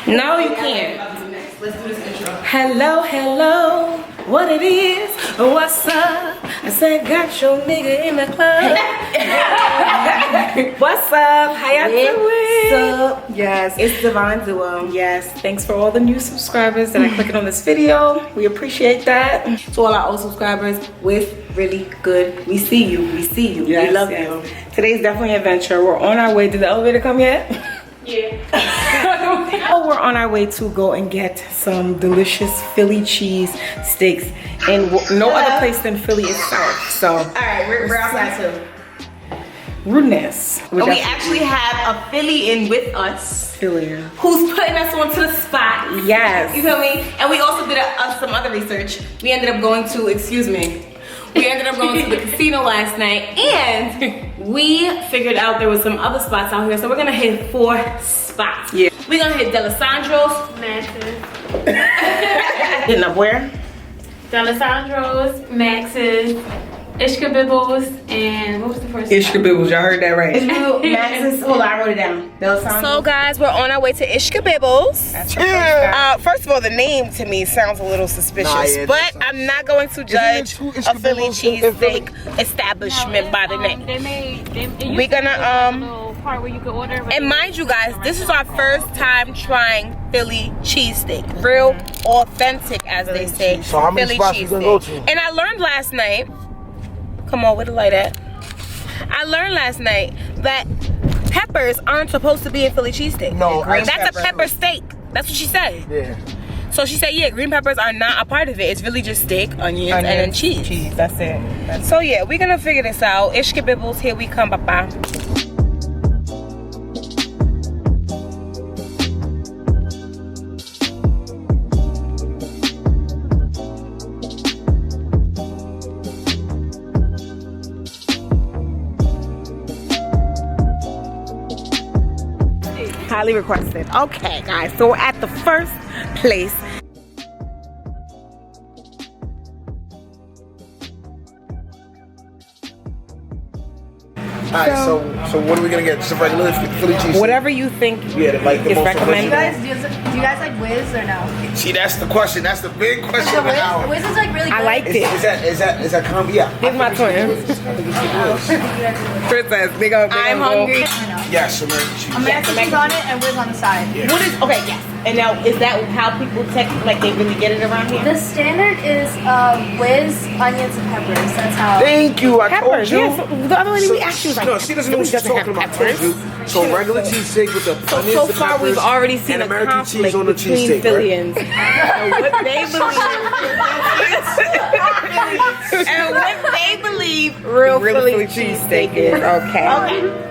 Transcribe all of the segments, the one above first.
No, you can't. Let's do this intro. Hello, hello. What it is? What's up? I said, got your nigga in the club. What's up? How y'all doing? What's up? Yes. It's Divine Duo. Yes. Thanks for all the new subscribers that are clicking on this video. We appreciate that. To all our old subscribers, with really good. We see you. We see you. Yes, we love you. Today's definitely an adventure. We're on our way. Did the elevator come yet? Yeah. Oh, we're on our way to go and get some delicious Philly cheese steaks in no other place than Philly itself. So, All right, we're outside too. rudeness. And we actually have a Philly in with us. Philly. Who's putting us onto the spot. Yes. You feel me? And we also did some other research. We ended up going to, we ended up going to the casino last night and we figured out there was some other spots out here. So we're gonna hit 4 spots. Yeah. We're gonna hit D'Alessandro's, Max's. Hitting up where? D'Alessandro's, Max's, Ishkabibble's, and what was the first one? Ishkabibble, y'all heard that right. Max's, hold on, I wrote it down. So guys, we're on our way to Ishkabibble's. First of all, the name to me sounds a little suspicious, but I'm not going to judge a Philly cheesesteak establishment by the name. We're gonna part where you could order. and mind you guys, this is our first time trying Philly cheesesteak. Real authentic, as they say. So how many Philly spots you gonna go to? And I learned last night, come on, where the light at? I learned last night that peppers aren't supposed to be in Philly cheesesteak. No, that's a pepper steak. That's what she said. Yeah. So she said, yeah, green peppers are not a part of it. It's really just steak, onions, and then cheese. That's it. So yeah, we're gonna figure this out. Ishkabibbles, here we come, papa. Highly requested. Okay, guys, so we're at the first place. Alright, so what are we gonna get? Just a regular Philly cheese? Whatever you think Yeah, like the is most recommended. original. Do you guys like Wiz or no? See, that's the question. That's the big question of the hour. Wiz is like really good. I liked it. Is that combi? Yeah. Here's my twin. Princess, they gonna I'm hungry. Yes, American cheese. American cheese on it and Wiz on the side. Yeah. What is, okay, yes. And now, is that how people like they really get it around here? The standard is Wiz, onions, and peppers. That's how. Thank you. I Peppers, told you. yeah. So the other lady we asked you was like, No, she doesn't know what she's doesn't have talking about. peppers. So regular cheesesteak with the onions, So the far, peppers, we've already seen and a American conflict cheese on the between cheesesteak, Phillians and what they believe. And what they believe Real Philly cheesesteak is. Okay.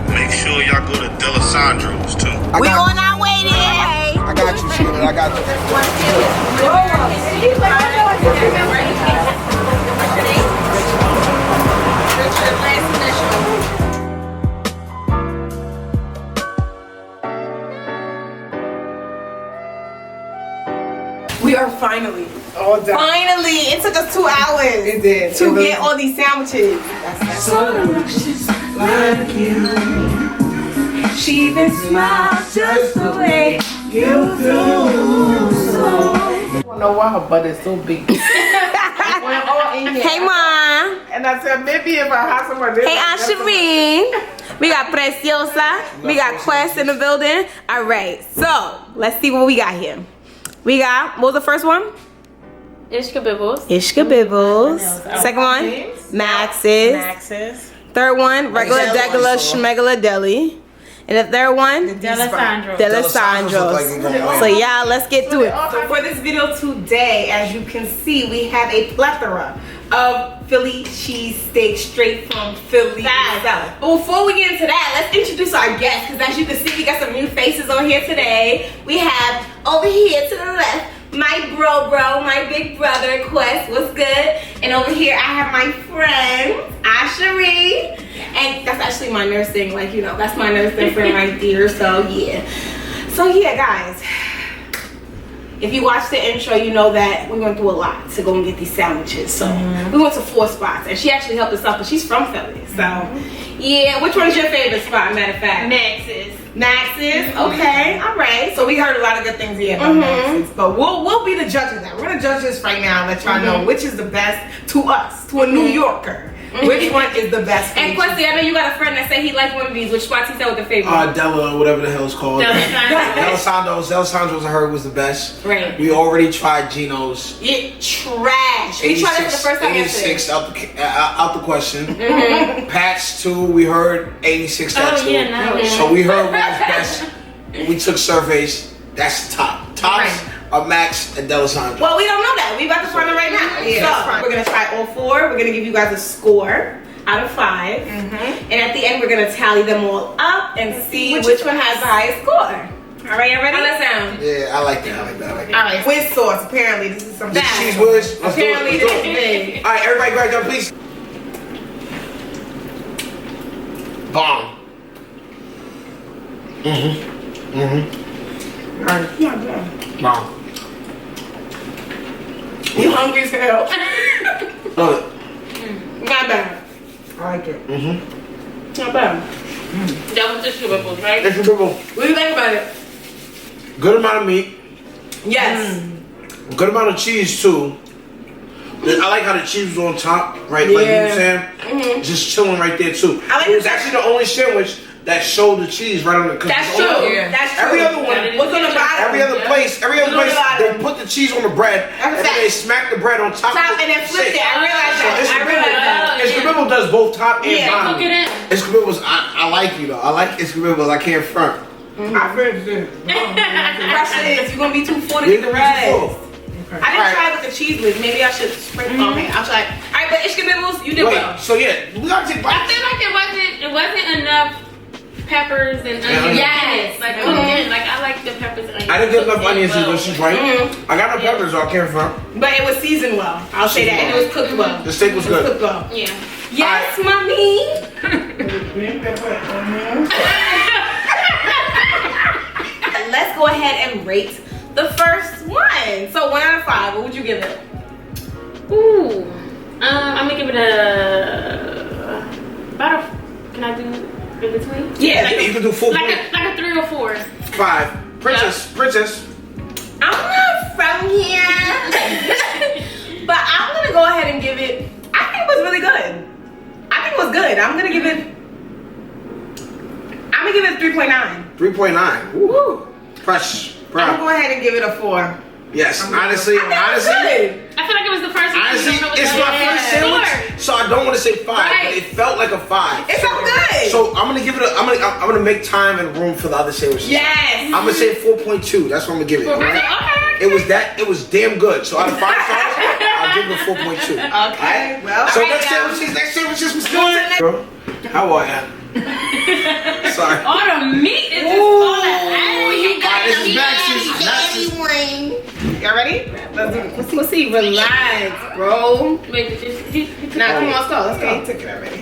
Make sure y'all go to D'Alessandro's too. We on our way there. I got you, Sheila. I got you. We are finally all done. Finally, it took us 2 hours. It did. To get all these sandwiches. She even smiles just the way you do. I don't know why her butt is so big. We're all in here. Hey, Mom. And I said, maybe if I have some of this. Hey, Aunt Shireen. We got Preciosa. We got Quest in the building. All right, so let's see what we got here. We got, what was the first one? Ishkabibbles. Ishkabibbles. Second one, Max's. Max's. Third one, regular, degular, schmegula deli. And the third one? Delisandro. Delisandro's. So y'all, let's get to it. So for this video today, as you can see, we have a plethora of Philly cheesesteak straight from Philly itself. But before we get into that, let's introduce our guests, because as you can see, we got some new faces on here today. We have over here to the left, my bro, my big brother, Quest, what's good? And over here, I have my friend, Ashari. And that's actually my nursing, like, you know, that's my nursing friend right there, so yeah. So yeah, guys. If you watch the intro, you know that we went through a lot to go and get these sandwiches. So we went to 4 spots, and she actually helped us out, but she's from Philly. So yeah, which one is your favorite spot, matter of fact? Max's, okay, all right. So we heard a lot of good things here about Max's, but we'll be the judge of that. We're gonna judge this right now and let y'all know which is the best to us, to a New Yorker. Which one is the best? And Questy, I know you got a friend that said he liked one of these. Which spots he said was the favorite? Della, whatever the hell it's called. Delisandro's I heard was the best. Right. We already tried Gino's. It trash. We tried it for the first time 86 out the question. Pat's too, we heard 86 that too. Yeah, no. So we heard what was best. We took surveys. That's the top. Tops are Max and Delisandro. Well, we don't know that. We about to find it right now. So we're gonna try all 4. We're gonna give you guys a score out of 5, and at the end we're gonna tally them all up and see which one has the highest score. All right, you ready? How that sound? Yeah, I like that. All right, whiz sauce. Apparently, this is something. Cheese whiz. Apparently, this is big. All right, everybody, grab that, please. Bomb. Bomb. You hungry as hell? Love it. Not bad. I like it. Not bad. That was Ishkabibble, right? Ishkabibble. What do you think about it? Good amount of meat. Yes. Good amount of cheese too. I like how the cheese was on top, right? Like you know what I'm saying? Just chilling right there too. It was actually the only sandwich that showed the cheese right on the. That's true. That's true. Every other one, what's on the bottom? every other place, they put the cheese on the bread and then they smack the bread on top and then flip it. I realized that. Ishkabibble does both top and bottom. Cook it in. Ishkabibble, I like you though. I like Ishkabibble. I can't front. I finished it. The question is, you're gonna be too full to get the rest. I didn't try it with the cheese whiz. Maybe I should sprinkle. Okay, I'll try. All right, but Ishkabibbles, you did well. So yeah, we gotta take bites. I feel like it wasn't enough peppers and onions. Yes. Like I like the peppers and onions. I didn't get enough onions either. She's right. I got no peppers, so I can't front. But it was seasoned well. I'll say that. And it was cooked well. The steak was It was good. cooked well. Yeah. Yes, mommy. Let's go ahead and rate the first one. So 1 out of 5. What would you give it? Ooh. I'm gonna give it can I do in between? Yeah, like you can do 4 points. like a 3 or 4. 5. Princess. I'm not from here. But I'm gonna go ahead and give it, I think it was really good. I think it was good. I'm gonna give it 3.9. 3.9. Woo. Fresh. I'm gonna go ahead and give it a 4. Yes, honestly. I feel like it was the first one. Honestly, it's my first sandwich, so I don't want to say 5, but it felt like a 5. It felt good. So I'm gonna give it I'm gonna make time and room for the other sandwiches. Yes. I'm gonna say 4.2. That's what I'm gonna give it. Right? It was damn good. So out of 5 stars, I'll give it a 4.2. Okay. Well. So next sandwiches was good. Bro, how are ya? Sorry. All the meat is just all that. You got this is Max's. Y'all ready? Let's do it. Let's see. Relax, bro. Nah, come on, let's go. Took it already.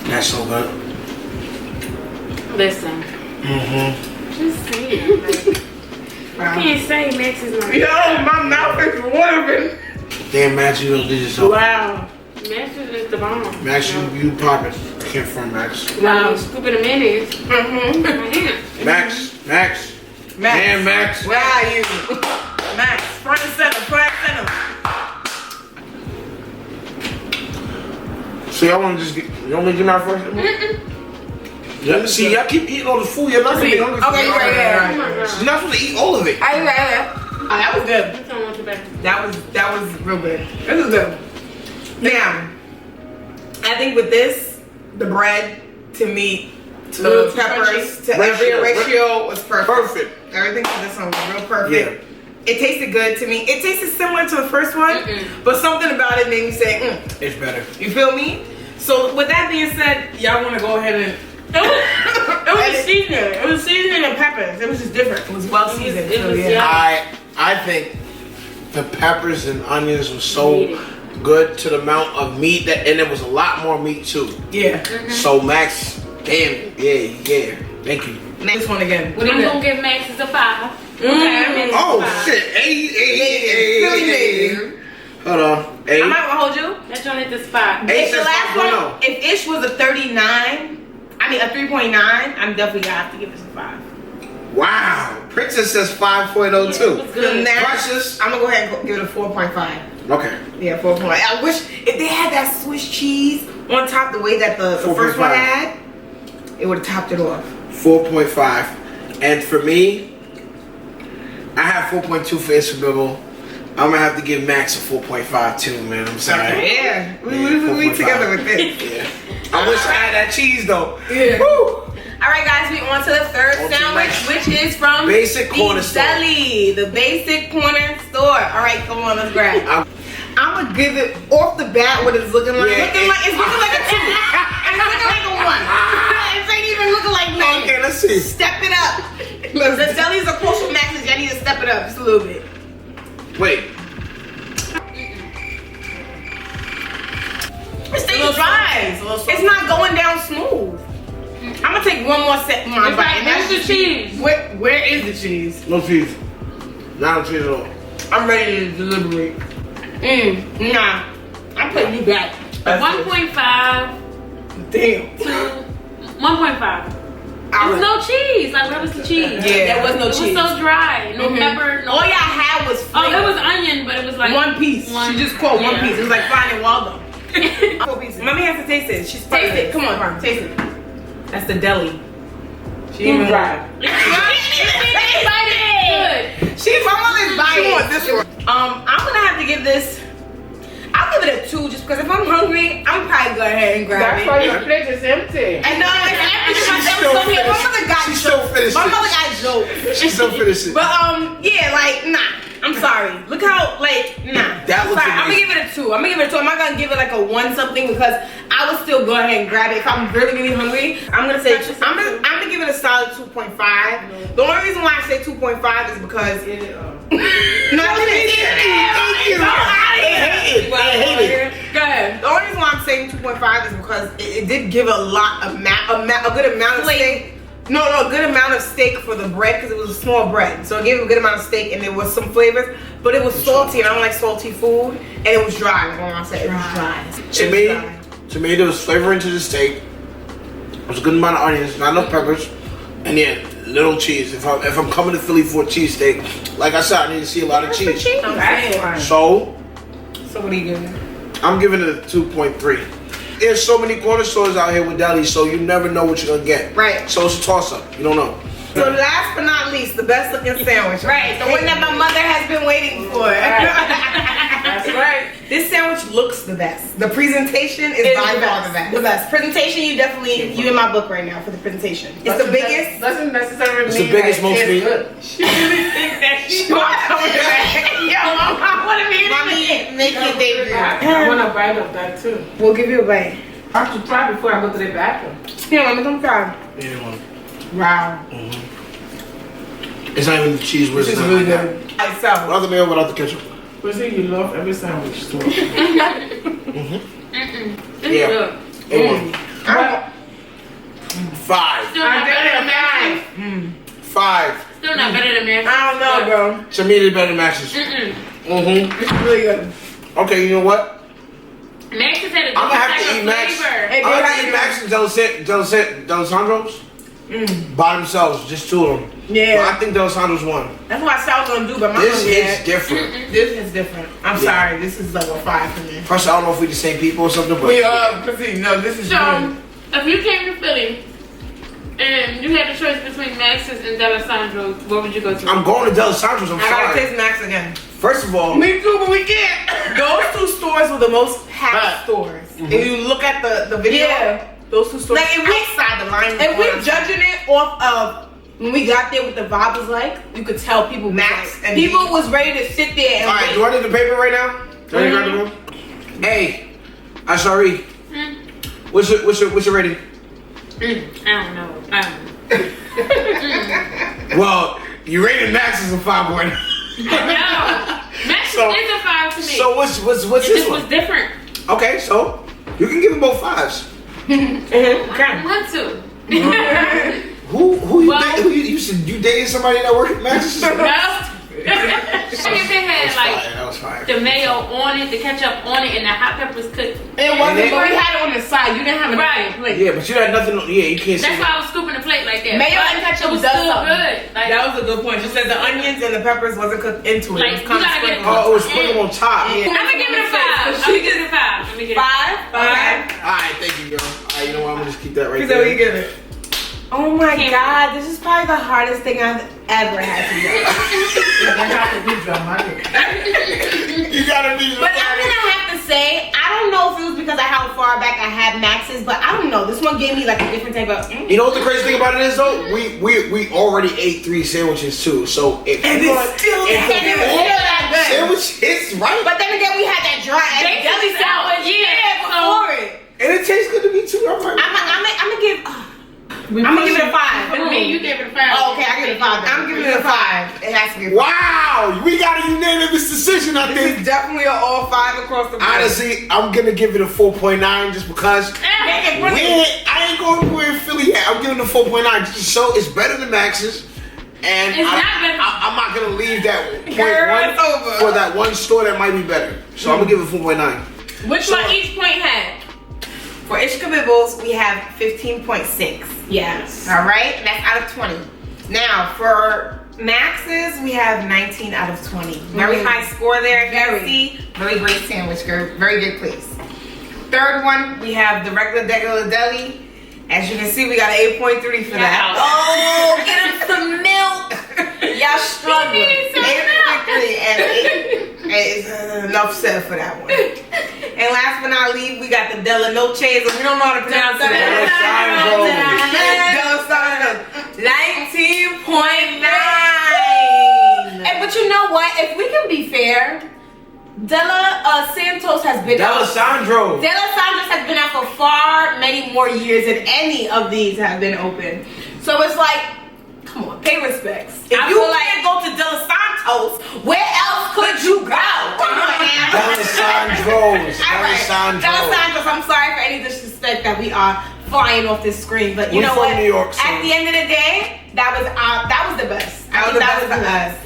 That's so good. Listen. Just say it. I can't say Max is not. Yo, my mouth is watering. Damn, Max, you don't do yourself. Wow. Max is the bomb. Max, you poppin'. Can't front Max. Wow. Scooping the mayonnaise. Max. Damn, Max. Where are you? Max, front and center. So y'all want to just get, you want me to get mine first? Yeah, see, y'all keep eating all the food. You're not going to be hungry. Okay, right. You're not supposed to eat all of it. Oh, that was good. That was real good. This is good. Now, I think with this, the bread, to me, to peppers to every ratio was perfect. Everything for this one was real perfect. Yeah. It tasted good to me. It tasted similar to the first one, but something about it made me say, it's better. You feel me? So with that being said, y'all want to go ahead and it was seasoning. It was seasoning and peppers. It was just different. It was well seasoned. I think the peppers and onions were so good to the amount of meat that, and there was a lot more meat too. Yeah. So Max, damn, yeah. Thank you. Next one again. I'm gonna give Max's a 5. Oh shit! Hey. Hold on. I might hold you. That joint hit the spot. If the last one, if Ish was a 39, I mean a 3.9, I'm definitely gonna have to give this a 5. Wow. Princess says 5.02. Yeah, Precious. I'm gonna go ahead and give it a 4.5. Okay. Yeah, 4.5. I wish if they had that Swiss cheese on top the way that the first one had, it would have topped it off. 4.5. And for me, I have 4.2 for Ishkabibble. I'm gonna have to give Max a 4.5 too, man. I'm sorry. Okay, yeah. We together with this. Yeah. I wish I had that cheese though. Yeah. Woo. Alright guys, we on to the third sandwich, which is from Basic Corner Store. Deli, the Basic Corner Store. Alright, come on, let's grab. I'm gonna give it off the bat what it's looking like. It's looking like a 2. It's looking like a 1. It ain't even looking like nothing. Okay, let's see. Step it up. The delis are close to Max's. Y'all need to step it up just a little bit. Wait. It's still dry. It's not going down smooth. I'm gonna take one more set. Where's the cheese? Where is the cheese? No cheese. Not no cheese at all. I'm ready to deliberate. Nah. I'm putting you back. 1.5. Damn. 1.5. There's no cheese. Like, where was the cheese? Yeah, there was no cheese. It was so dry. No pepper. No All y'all had was flavor. Oh, it was onion, but it was like one piece. She just quote one piece. It was like Finding Waldo. 4 pieces. Mommy has to taste it. She's taste it. Come on, taste it. That's the deli. She even dry. She's almost biased. This one. I'm gonna have to give this. I'll give it a 2 just because if I'm hungry, I'm probably go ahead and grab it. That's why your plate is empty. And no, it's empty. My mother got jokes. My mother got jokes. She's still finishing. But yeah, like nah. I'm sorry. Look how nah. That was I'm gonna give it a 2. I'm not gonna give it like a 1 something because I would still go ahead and grab it if I'm really hungry. I'm gonna say I'm gonna give it a solid 2.5. The only reason why I say 2.5 is because Go ahead. The only reason why I'm saying 2.5 is because it did give a good amount of steak. No, a good amount of steak for the bread because it was a small bread. So it gave a good amount of steak and there was some flavors, but it was salty and I don't like salty food and it was dry. Like I said, it was dry. To me, there was flavor into the steak. There was a good amount of onions, not enough peppers, and then little cheese. If I'm coming to Philly for a cheesesteak, like I said, I need to see a lot of cheese. So what are you giving? I'm giving it a 2.3. There's so many corner stores out here with delis, so you never know what you're gonna get. Right. So it's a toss up. You don't know. So last but not least, the best looking sandwich. Right. The one that my mother has been waiting for. That's right. This sandwich looks the best. The presentation is by far the best. The best. Presentation, you in my book right now for the presentation. It's the biggest. Doesn't necessarily It's the biggest, most meat. She really thinks that she wants to. Yo, I want to be Mommy, make your debut. I want a bite of that too. We'll give you a bite. I have to try before I go to the bathroom. Yeah, Mommy, come try. Yeah, Mom. Wow. It's not even the cheese whiz. This is really good. Without the mayo, without the ketchup. Pussy, you love every sandwich too. Yeah. A1. 5. Still not better than Max's. 5. Still not better than Max's. I don't know, bro. To me, it's better than Max's. It's really good. Okay, you know what? Max's had a I'm gonna have to different eat Max. flavor. I'm gonna have to eat Max and Delisandro's by themselves, just 2 of them. Yeah. But I think Delisandro's won. That's what I said I was gonna do, but my This mom is different. This is different. I'm sorry. This is like a 5 for me. First, I don't know if we're the same people or something, but We are, Pussy. No, this is So, good. if you came to Philly and you had the choice between Max's and Delisandro's, what would you go to? I'm going to Delisandro's. I'm I gotta sorry. taste Max again. First of all, Me too, but we can't. Those 2 stores were the most packed stores. If you look at the video, those 2 stores. Like, if we, outside the line. If we're judging it off of when we got there, what the vibe was like, you could tell people Max was and people was ready to sit there and All right, wait. do I need the paper right now? Do I need to grab the room? Hey, I'm sorry. What's your rating? I don't know. Well, you rated Max as a 5.9. No. Max So- is a 5 to me. So what's it this just one? was different. Okay, so you can give them both 5s. I want to. Who Well- you said you dated somebody that worked at Max's? No. If it had like That was fire. the mayo on it, the ketchup on it, and the hot peppers cooked. It wasn't, but we had it on the side. You didn't have it Right. on the plate. Yeah, but you had nothing. Yeah, you can't say That's why that. I was scooping the plate like that. Mayo But and ketchup it was does still something. good. Like, That was a good point. She said the onions and the peppers wasn't cooked into it. Like, It was kind you of gotta get sprinkled. Oh, it was sprinkled on top. Yeah. I'm gonna give it a 5. I'm gonna give it a 5. Let me get it. 5? Okay. Alright, thank you, girl. Alright, you know what? I'm gonna just keep that right So what you there. give it? Oh my god, this is probably the hardest thing I've ever had to do. You gotta be. But I'm gonna have to say, I don't know if it was because of how far back I had Max's, but I don't know. This one gave me like a different type of. You know what the crazy thing about it is though? We already ate 3 sandwiches too. So if And you it's want- still if that the good. fourth Still that good. sandwich hits right, But then again, we had that dry Bacon deli sandwich. sandwich, yeah, before it. and it tastes good to me too. I'm like, I'm gonna give it a 5. For me, you gave it a 5. Oh, okay, I give it a 5. I'm giving it a 5. It has to be a 5. wow, we got a unanimous decision. I This think. is definitely an all 5 across the board. Honestly, I'm gonna give it a 4.9 just because. I ain't going to in Philly yet. I'm giving it a 4.9 just to show it's better than Max's. And It's not better. I'm not gonna leave that point Girl, one it's over. for that one store that might be better. So I'm gonna give it 4.9. Which one each point had? For Ishkabibbles, we have 15.6. Yes. All right, that's out of 20. Now for Max's, we have 19 out of 20. Very high score there. Very great sandwich, girl. Very good place. Third one, we have the regular deli. As you can see, we got an 8.3 for that. Wow. Oh, get him some milk. Y'all struggling. needed some 8.3 and it's enough said for that one. And last but not least, we got the Della Noches, and we don't know how to pronounce it. Della Sandros. 19.9. Hey, but you know what? If we can be fair, Della Santos has been out. D'Alessandro. Della Santos has been out for far many more years than any of these have been open. So it's like, come on, pay respects. If I you feel like can't go to Della Santos, where else could you go? Come on now. D'Alessandro's. All right, D'Alessandro. Della Santos, I'm sorry for any disrespect that we are flying off this screen, but you We're know from what? New York, so- At the end of the day, that was the best. I think that was the best.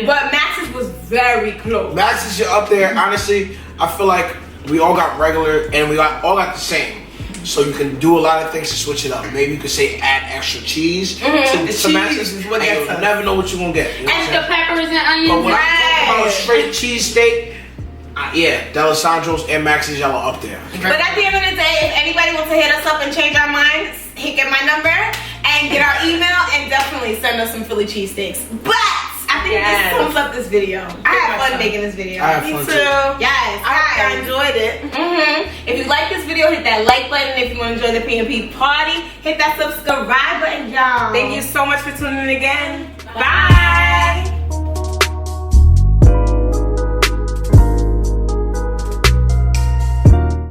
But Max's was very close. Max's, you're up there. Honestly, I feel like we all got regular and we all got the same. So you can do a lot of things to switch it up. Maybe you could say add extra cheese to cheese Max's, is what and gets you'll us. never know what you're gonna get. You know what I'm And the saying? peppers and But onions. when I'm talking about a Right. straight cheesesteak, yeah, D'Alessandro's and Max's, y'all are up there. But at the end of the day, if anybody wants to hit us up and change our minds, get my number and get our email and definitely send us some Philly cheesesteaks. But I think this sums up this video. I had fun making this video. I had Me fun too. too. Yes, I enjoyed it. If you like this video, hit that like button. If you want to join the P&P party, hit that subscribe button, y'all. Thank you so much for tuning in again. Bye.